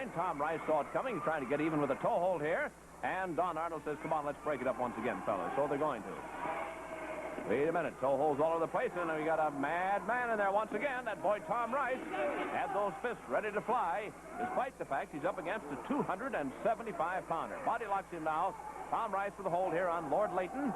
line. Tom Rice saw it coming, trying to get even with a toe hold here. And Don Arnold says, come on, let's break it up once again, fellas. So they're going to. Wait a minute. Toe holds all over the place, and we got a mad man in there once again. That boy, Tom Rice, had those fists ready to fly, despite the fact he's up against a 275-pounder. Body locks him now. Tom Rice with a hold here on Lord Layton.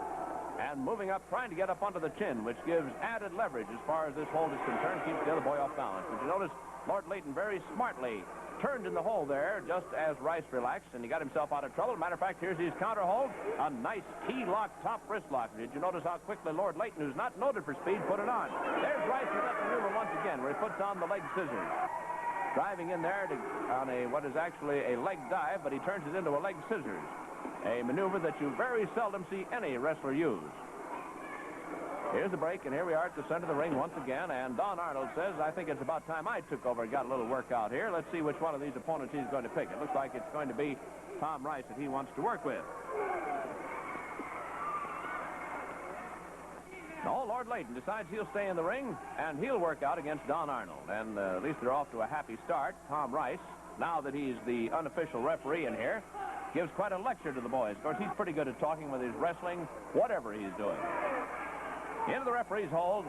And moving up, trying to get up under the chin, which gives added leverage as far as this hold is concerned, keeps the other boy off balance. But you notice Lord Layton very smartly turned in the hole there just as Rice relaxed, and he got himself out of trouble. Matter of fact, here's his counter hold, a nice key lock, top wrist lock. Did you notice how quickly Lord Layton, who's not noted for speed, put it on? There's Rice with that maneuver once again, where he puts on the leg scissors. Driving in there on what is actually a leg dive, but he turns it into a leg scissors. A maneuver that you very seldom see any wrestler use. Here's the break, and here we are at the center of the ring once again, and Don Arnold says, I think it's about time I took over and got a little workout here. Let's see which one of these opponents he's going to pick. It looks like it's going to be Tom Rice that he wants to work with. No, Lord Layton decides he'll stay in the ring, and he'll work out against Don Arnold. And at least they're off to a happy start. Tom Rice, now that he's the unofficial referee in here, gives quite a lecture to the boys. Of course, he's pretty good at talking with his wrestling, whatever he's doing. Into the referee's hold,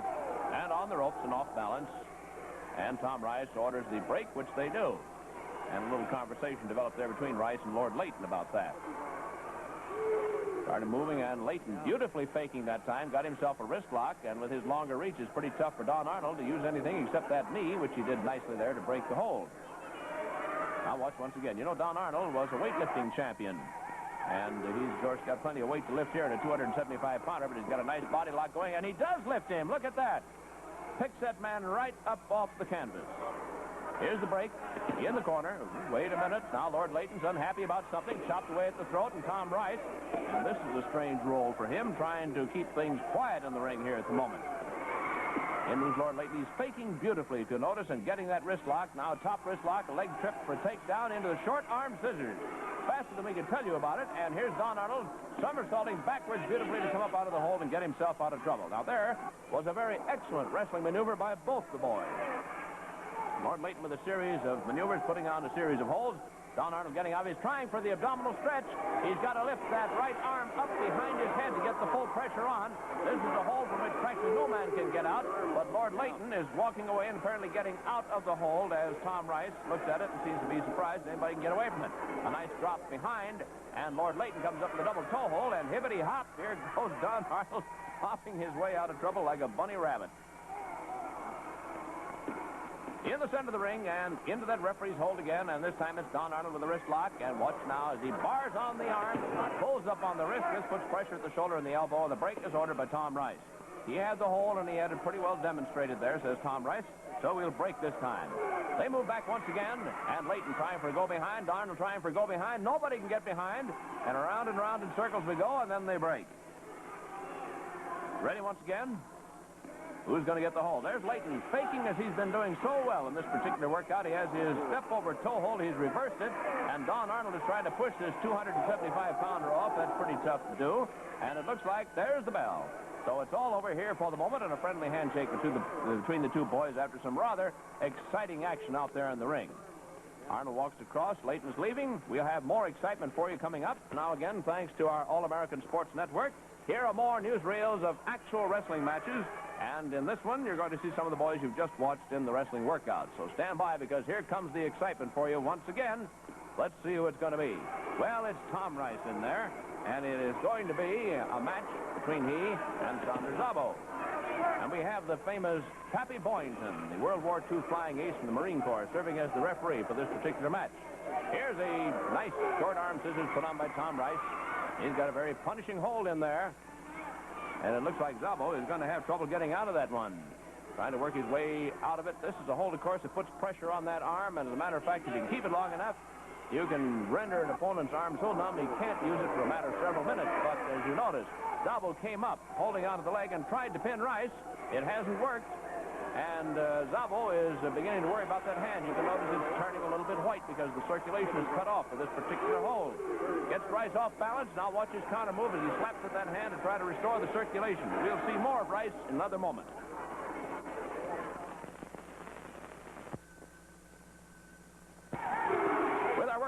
and on the ropes and off balance. And Tom Rice orders the break, which they do. And a little conversation developed there between Rice and Lord Layton about that. Started moving, and Layton beautifully faking that time, got himself a wrist lock, and with his longer reach, it's pretty tough for Don Arnold to use anything except that knee, which he did nicely there to break the hold. Now watch once again. You know, Don Arnold was a weightlifting champion. And he's, of course, got plenty of weight to lift here at a 275-pounder, but he's got a nice body lock going, and he does lift him. Look at that. Picks that man right up off the canvas. Here's the break in the corner. Wait a minute. Now Lord Layton's unhappy about something, chopped away at the throat, and Tom Rice, and this is a strange role for him, trying to keep things quiet in the ring here at the moment. In moves Lord Layton. He's faking beautifully to notice and getting that wrist lock. Now a top wrist lock, a leg trip for a takedown into the short arm scissors. Faster than we can tell you about it. And here's Don Arnold somersaulting backwards beautifully to come up out of the hold and get himself out of trouble. Now there was a very excellent wrestling maneuver by both the boys. Lord Layton with a series of maneuvers, putting on a series of holds. Don Arnold getting out. He's trying for the abdominal stretch. He's got to lift that right arm up behind his head to get the full pressure on. This is a hold from which practically no man can get out. But Lord Layton is walking away and apparently getting out of the hold as Tom Rice looks at it and seems to be surprised anybody can get away from it. A nice drop behind, and Lord Layton comes up with a double toe hold, and hibbity hop, here goes Don Arnold hopping his way out of trouble like a bunny rabbit. In the center of the ring, and into that referee's hold again, and this time it's Don Arnold with a wrist lock. And watch now as he bars on the arm, pulls up on the wrist. This puts pressure at the shoulder and the elbow, and the break is ordered by Tom Rice. He had the hold, and he had it pretty well demonstrated there, says Tom Rice, so we'll break this time. They move back once again, and Layton trying for a go-behind, Arnold trying for a go-behind. Nobody can get behind, and round in circles we go, and then they break. Ready once again? Who's going to get the hold? There's Layton, faking as he's been doing so well in this particular workout. He has his step-over toe hold. He's reversed it, and Don Arnold is trying to push this 275-pounder off. That's pretty tough to do, and it looks like there's the bell. So it's all over here for the moment, and a friendly handshake between the two boys after some rather exciting action out there in the ring. Arnold walks across. Layton's leaving. We'll have more excitement for you coming up. Now again, thanks to our All-American Sports Network, here are more newsreels of actual wrestling matches. And in this one, you're going to see some of the boys you've just watched in the wrestling workout. So stand by, because here comes the excitement for you once again. Let's see who it's going to be. Well, it's Tom Rice in there, and it is going to be a match between he and Saunders Zabo. And we have the famous Pappy Boynton, the World War II flying ace in the Marine Corps, serving as the referee for this particular match. Here's a nice short arm scissors put on by Tom Rice. He's got a very punishing hold in there. And it looks like Zabo is going to have trouble getting out of that one. Trying to work his way out of it. This is a hold, of course, that puts pressure on that arm. And as a matter of fact, if you can keep it long enough, you can render an opponent's arm so numb he can't use it for a matter of several minutes. But as you notice, Zabo came up, holding onto the leg, and tried to pin Rice. It hasn't worked. And Zabo is beginning to worry about that hand. You can notice it's turning a little bit white because the circulation is cut off for this particular hold. Gets Rice off balance. Now watch his counter move as he slaps at that hand to try to restore the circulation. We'll see more of Rice in another moment.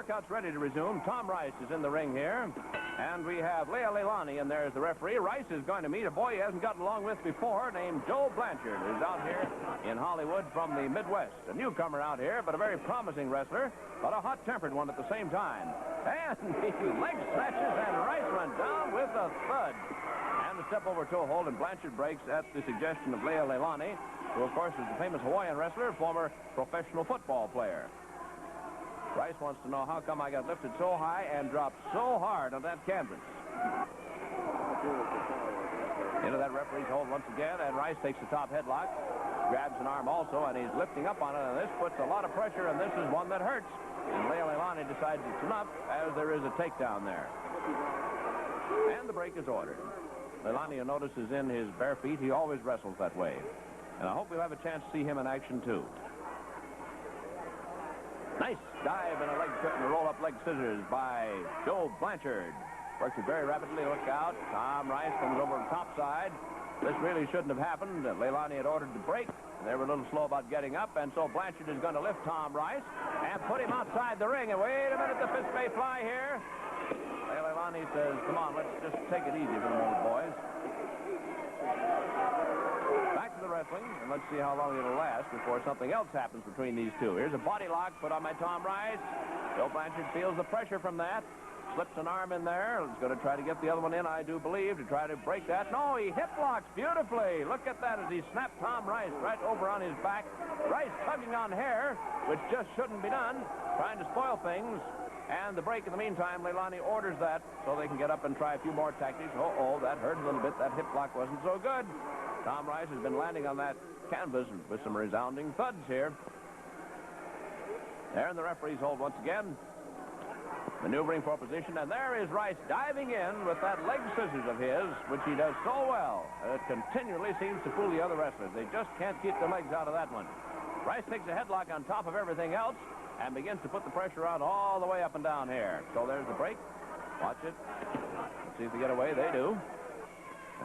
workout's ready to resume. Tom Rice is in the ring here. And we have Leo Leilani in there as the referee. Rice is going to meet a boy he hasn't gotten along with before named Joe Blanchard, who's out here in Hollywood from the Midwest. A newcomer out here, but a very promising wrestler, but a hot-tempered one at the same time. And he leg snatches, and Rice went down with a thud. And a step-over toe hold, and Blanchard breaks at the suggestion of Leo Leilani, who, of course, is the famous Hawaiian wrestler, former professional football player. Rice wants to know how come I got lifted so high and dropped so hard on that canvas. Into that referee's hold once again, and Rice takes the top headlock, grabs an arm also, and he's lifting up on it, and this puts a lot of pressure, and this is one that hurts. And Leo Leilani decides it's enough, as there is a takedown there. And the break is ordered. Leilani, you notice, is in his bare feet. He always wrestles that way. And I hope we'll have a chance to see him in action, too. Nice dive and a leg cut and a roll-up leg scissors by Joe Blanchard. Works it very rapidly. Look out. Tom Rice comes over the top side. This really shouldn't have happened. Leilani had ordered the break. They were a little slow about getting up, and so Blanchard is going to lift Tom Rice and put him outside the ring. And wait a minute, the fist may fly here. Leilani says, come on, let's just take it easy for a moment, boys. Back to the wrestling, and let's see how long it'll last before something else happens between these two. Here's a body lock put on by Tom Rice. Joe Blanchard feels the pressure from that. Slips an arm in there. He's going to try to get the other one in, I do believe, to try to break that. No, he hip locks beautifully. Look at that as he snapped Tom Rice right over on his back. Rice tugging on hair, which just shouldn't be done, trying to spoil things. And the break in the meantime, Leilani orders that so they can get up and try a few more tactics. Uh-oh, that hurt a little bit. That hip lock wasn't so good. Tom Rice has been landing on that canvas with some resounding thuds here. There in the referee's hold once again. Maneuvering for position, and there is Rice diving in with that leg scissors of his, which he does so well. It continually seems to fool the other wrestlers. They just can't keep their legs out of that one. Rice takes a headlock on top of everything else and begins to put the pressure on all the way up and down here. So there's the break. Watch it. Let's see if they get away. They do.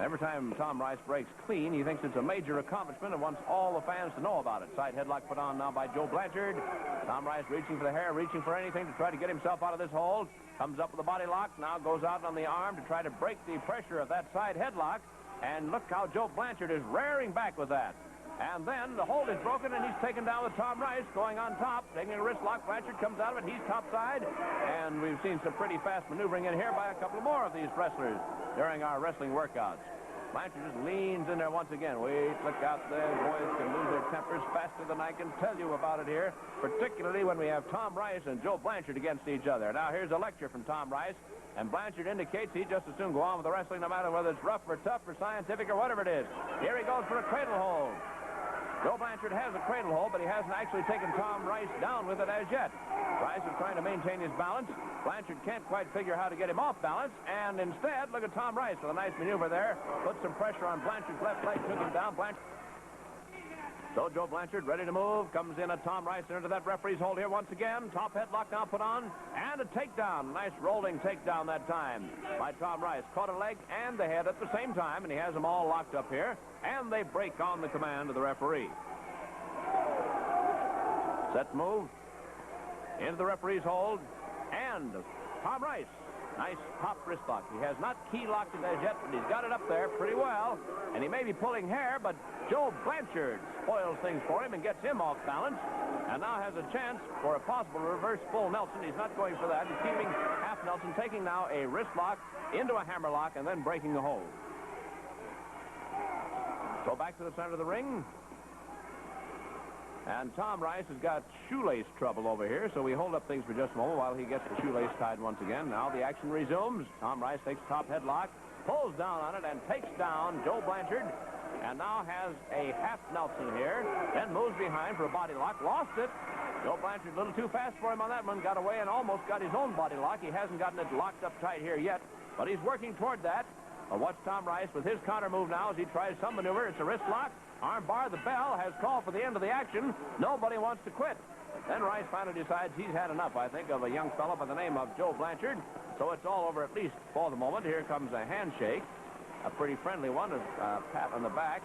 Every time Tom Rice breaks clean, he thinks it's a major accomplishment and wants all the fans to know about it. Side headlock put on now by Joe Blanchard. Tom Rice reaching for the hair, reaching for anything to try to get himself out of this hold. Comes up with a body lock, now goes out on the arm to try to break the pressure of that side headlock. And look how Joe Blanchard is rearing back with that. And then the hold is broken, and he's taken down with Tom Rice going on top, taking a wrist lock. Blanchard comes out of it. He's topside. And we've seen some pretty fast maneuvering in here by a couple more of these wrestlers during our wrestling workouts. Blanchard just leans in there once again. Wait, look out there. Boys can lose their tempers faster than I can tell you about it here, particularly when we have Tom Rice and Joe Blanchard against each other. Now, here's a lecture from Tom Rice, and Blanchard indicates he'd just as soon go on with the wrestling no matter whether it's rough or tough or scientific or whatever it is. Here he goes for a cradle hold. Joe Blanchard has a cradle hold, but he hasn't actually taken Tom Rice down with it as yet. Rice is trying to maintain his balance. Blanchard can't quite figure how to get him off balance, and instead, look at Tom Rice with a nice maneuver there. Put some pressure on Blanchard's left leg, took him down. So Joe Blanchard ready to move, comes in at Tom Rice into that referee's hold here once again. Top headlock now put on, and a takedown. Nice rolling takedown that time by Tom Rice. Caught a leg and the head at the same time, and he has them all locked up here, and they break on the command of the referee. Set move into the referee's hold, and Tom Rice. Nice pop wrist lock. He has not key locked it as yet, but he's got it up there pretty well. And he may be pulling hair, but Joe Blanchard spoils things for him and gets him off balance. And now has a chance for a possible reverse full Nelson. He's not going for that. He's keeping half Nelson, taking now a wrist lock into a hammer lock and then breaking the hold. So back to the center of the ring. And Tom Rice has got shoelace trouble over here, so we hold up things for just a moment while he gets the shoelace tied once again. Now the action resumes. Tom Rice takes top headlock, pulls down on it, and takes down Joe Blanchard. And now has a half Nelson here, then moves behind for a body lock, lost it. Joe Blanchard a little too fast for him on that one, got away and almost got his own body lock. He hasn't gotten it locked up tight here yet, but he's working toward that. Well, watch Tom Rice with his counter move now as he tries some maneuver. It's a wrist lock. Arm bar. The bell has called for the end of the action. Nobody wants to quit. Then Rice finally decides he's had enough, I think, of a young fellow by the name of Joe Blanchard. So it's all over, at least for the moment. Here comes a handshake, a pretty friendly one, a pat on the back.